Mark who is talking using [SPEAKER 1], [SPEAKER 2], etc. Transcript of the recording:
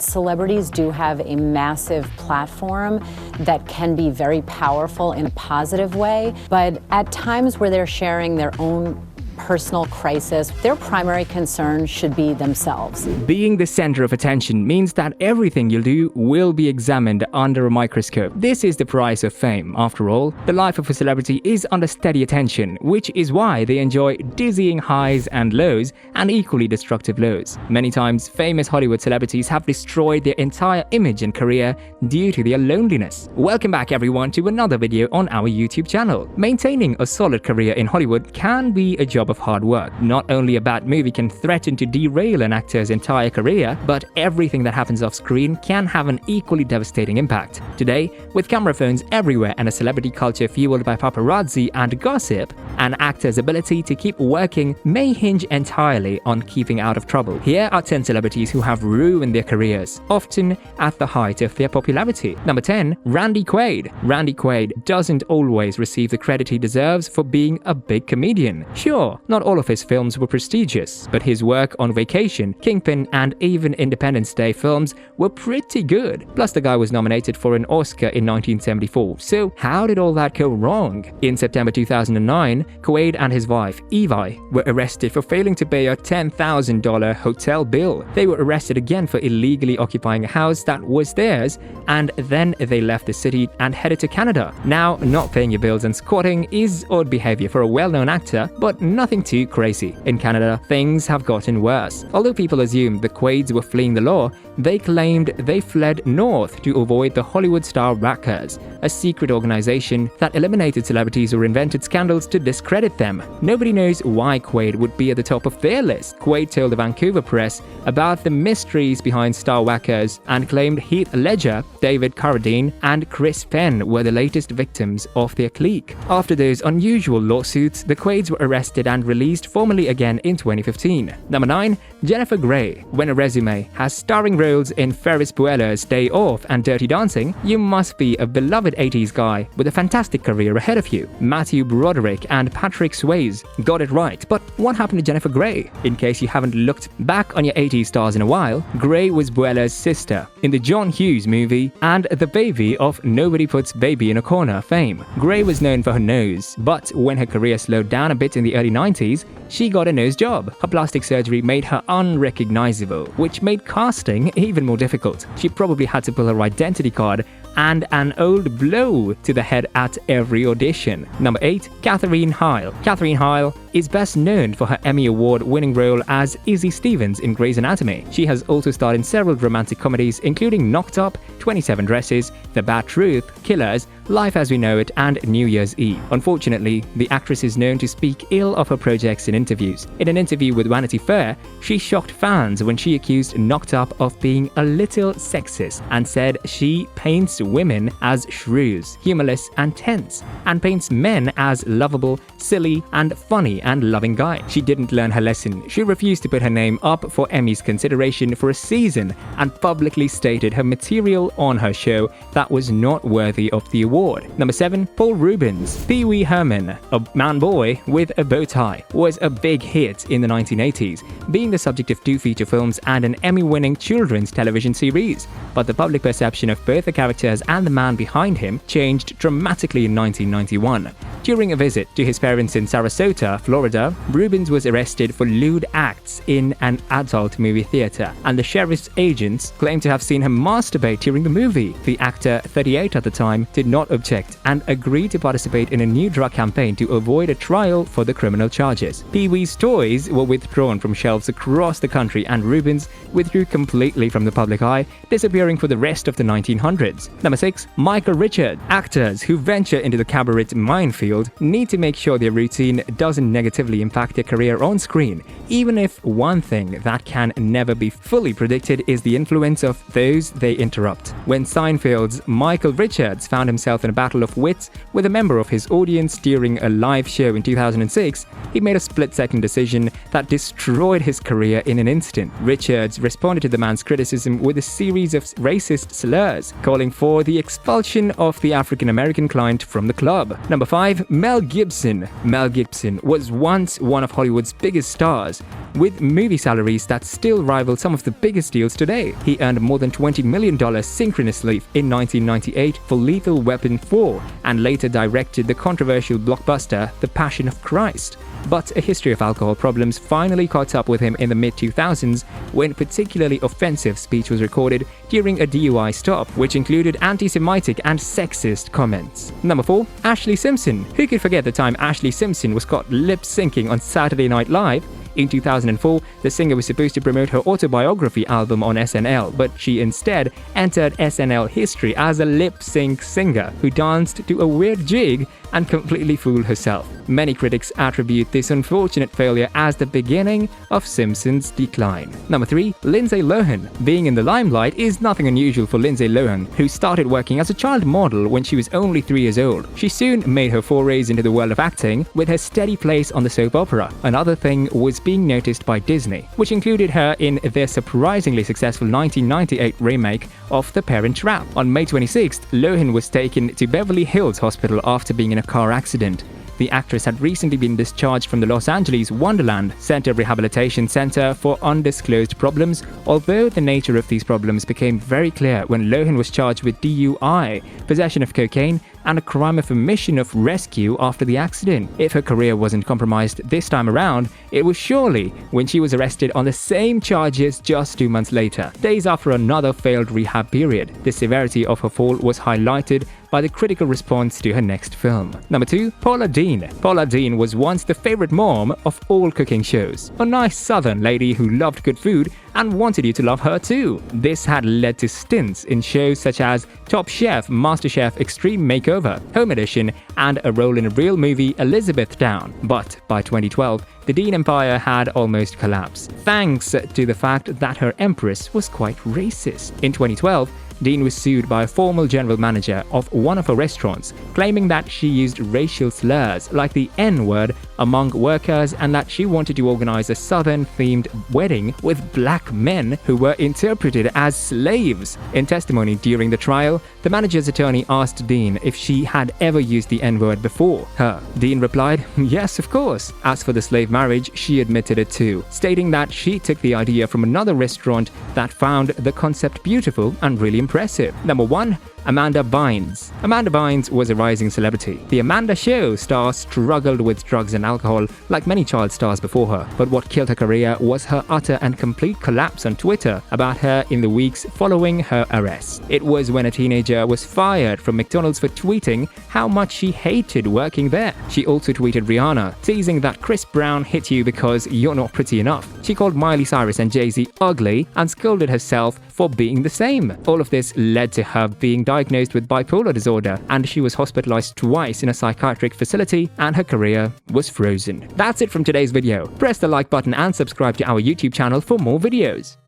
[SPEAKER 1] Celebrities do have a massive platform that can be very powerful in a positive way, but at times where they're sharing their own personal crisis, their primary concern should be themselves.
[SPEAKER 2] Being the center of attention means that everything you'll do will be examined under a microscope. This is the price of fame. After all, the life of a celebrity is under steady attention, which is why they enjoy dizzying highs and lows and equally destructive lows. Many times, famous Hollywood celebrities have destroyed their entire image and career due to their loneliness. Welcome back everyone to another video on our YouTube channel. Maintaining a solid career in Hollywood can be a job of hard work. Not only a bad movie can threaten to derail an actor's entire career, but everything that happens off screen can have an equally devastating impact. Today, with camera phones everywhere and a celebrity culture fueled by paparazzi and gossip, an actor's ability to keep working may hinge entirely on keeping out of trouble. Here are 10 celebrities who have ruined their careers, often at the height of their popularity. Number 10. Randy Quaid. Randy Quaid doesn't always receive the credit he deserves for being a big comedian. Sure, not all of his films were prestigious, but his work on Vacation, Kingpin, and even Independence Day films were pretty good. Plus, the guy was nominated for an Oscar in 1974. So how did all that go wrong? In September 2009, Quaid and his wife, Evie, were arrested for failing to pay a $10,000 hotel bill. They were arrested again for illegally occupying a house that was theirs, and then they left the city and headed to Canada. Now, not paying your bills and squatting is odd behavior for a well-known actor, but nothing too crazy. In Canada, things have gotten worse. Although people assumed the Quaids were fleeing the law, they claimed they fled north to avoid the Hollywood Star Whackers, a secret organization that eliminated celebrities or invented scandals to discredit them. Nobody knows why Quaid would be at the top of their list. Quaid told the Vancouver Press about the mysteries behind Star Whackers and claimed Heath Ledger, David Carradine, and Chris Penn were the latest victims of their clique. After those unusual lawsuits, the Quaids were arrested and released formally again in 2015. Number 9. Jennifer Grey. When a resume has starring roles in Ferris Bueller's Day Off and Dirty Dancing, you must be a beloved 80s guy with a fantastic career ahead of you. Matthew Broderick and Patrick Swayze got it right, but what happened to Jennifer Grey? In case you haven't looked back on your 80s stars in a while, Grey was Bueller's sister in the John Hughes movie and the baby of Nobody Puts Baby in a Corner fame. Grey was known for her nose, but when her career slowed down a bit in the early 90s, she got a nose job. Her plastic surgery made her unrecognizable, which made casting even more difficult. She probably had to pull her identity card and an old blow to the head at every audition. Number 8. Katherine Heil. Katherine Heil is best known for her Emmy Award-winning role as Izzy Stevens in Grey's Anatomy. She has also starred in several romantic comedies including Knocked Up, 27 Dresses, The Bad Truth, Killers, Life as We Know It, and New Year's Eve. Unfortunately, the actress is known to speak ill of her projects in interviews. In an interview with Vanity Fair, she shocked fans when she accused Knocked Up of being a little sexist and said she paints women as shrews, humorless and tense, and paints men as lovable, silly, and funny and loving guys. She didn't learn her lesson. She refused to put her name up for Emmy's consideration for a season and publicly stated her material on her show that was not worthy of the award. Number 7. Paul Rubens. Pee Wee Herman, a man boy with a bow tie, was a big hit in the 1980s, being the subject of 2 feature films and an Emmy-winning children's television series. But the public perception of both the characters and the man behind him changed dramatically in 1991. During a visit to his parents in Sarasota, Florida, Rubens was arrested for lewd acts in an adult movie theater, and the sheriff's agents claimed to have seen him masturbate during the movie. The actor, 38 at the time, did not object and agreed to participate in a new drug campaign to avoid a trial for the criminal charges. Pee-wee's toys were withdrawn from shelves across the country, and Rubens withdrew completely from the public eye, disappearing for the rest of the 1900s. Number 6. Michael Richards. Actors who venture into the cabaret minefield need to make sure their routine doesn't negatively impact their career on screen, even if one thing that can never be fully predicted is the influence of those they interrupt. When Seinfeld's Michael Richards found himself in a battle of wits with a member of his audience during a live show in 2006, he made a split-second decision that destroyed his career in an instant. Richards responded to the man's criticism with a series of racist slurs, calling for the expulsion of the African-American client from the club. Number 5. Mel Gibson. Mel Gibson was once one of Hollywood's biggest stars, with movie salaries that still rival some of the biggest deals today. He earned more than $20 million synchronously in 1998 for Lethal Weapon 4 and later directed the controversial blockbuster The Passion of Christ. But a history of alcohol problems finally caught up with him in the mid-2000s when particularly offensive speech was recorded during a DUI stop, which included anti-Semitic and sexist comments. Number 4. Ashley Simpson. Who could forget the time Ashley Simpson was caught lip-syncing on Saturday Night Live? In 2004, the singer was supposed to promote her autobiography album on SNL, but she instead entered SNL history as a lip-sync singer who danced to a weird jig and completely fooled herself. Many critics attribute this unfortunate failure as the beginning of Simpson's decline. Number 3. Lindsay Lohan. Being in the limelight is nothing unusual for Lindsay Lohan, who started working as a child model when she was only 3 years old. She soon made her forays into the world of acting with her steady place on the soap opera. Another thing was being noticed by Disney, which included her in their surprisingly successful 1998 remake of The Parent Trap. On May 26th, Lohan was taken to Beverly Hills Hospital after being in a car accident. The actress had recently been discharged from the Los Angeles Wonderland Center Rehabilitation Center for undisclosed problems, although the nature of these problems became very clear when Lohan was charged with DUI, possession of cocaine, and a crime of omission of rescue after the accident. If her career wasn't compromised this time around, it was surely when she was arrested on the same charges just 2 months later, days after another failed rehab period. The severity of her fall was highlighted by the critical response to her next film. Number 2. Paula Deen. Paula Deen was once the favorite mom of all cooking shows. A nice southern lady who loved good food and wanted you to love her too. This had led to stints in shows such as Top Chef, MasterChef Extreme Makeover, Home Edition, and a role in a real movie, Elizabethtown. But by 2012, the Deen empire had almost collapsed, thanks to the fact that her empress was quite racist. In 2012, Deen was sued by a former general manager of one of her restaurants, claiming that she used racial slurs like the N-word among workers and that she wanted to organize a Southern-themed wedding with black men who were interpreted as slaves. In testimony during the trial, the manager's attorney asked Deen if she had ever used the N-word before her. Deen replied, "Yes, of course." As for the slave marriage, she admitted it too, stating that she took the idea from another restaurant that found the concept beautiful and really impressive. Number 1. Amanda Bynes. Amanda Bynes was a rising celebrity. The Amanda Show star struggled with drugs and alcohol like many child stars before her, but what killed her career was her utter and complete collapse on Twitter about her in the weeks following her arrest. It was when a teenager was fired from McDonald's for tweeting how much she hated working there. She also tweeted Rihanna, teasing that Chris Brown hit you because you're not pretty enough. She called Miley Cyrus and Jay-Z ugly and scolded herself for being the same. All of this led to her being diagnosed with bipolar disorder, and she was hospitalized twice in a psychiatric facility, and her career was frozen. That's it from today's video. Press the like button and subscribe to our YouTube channel for more videos.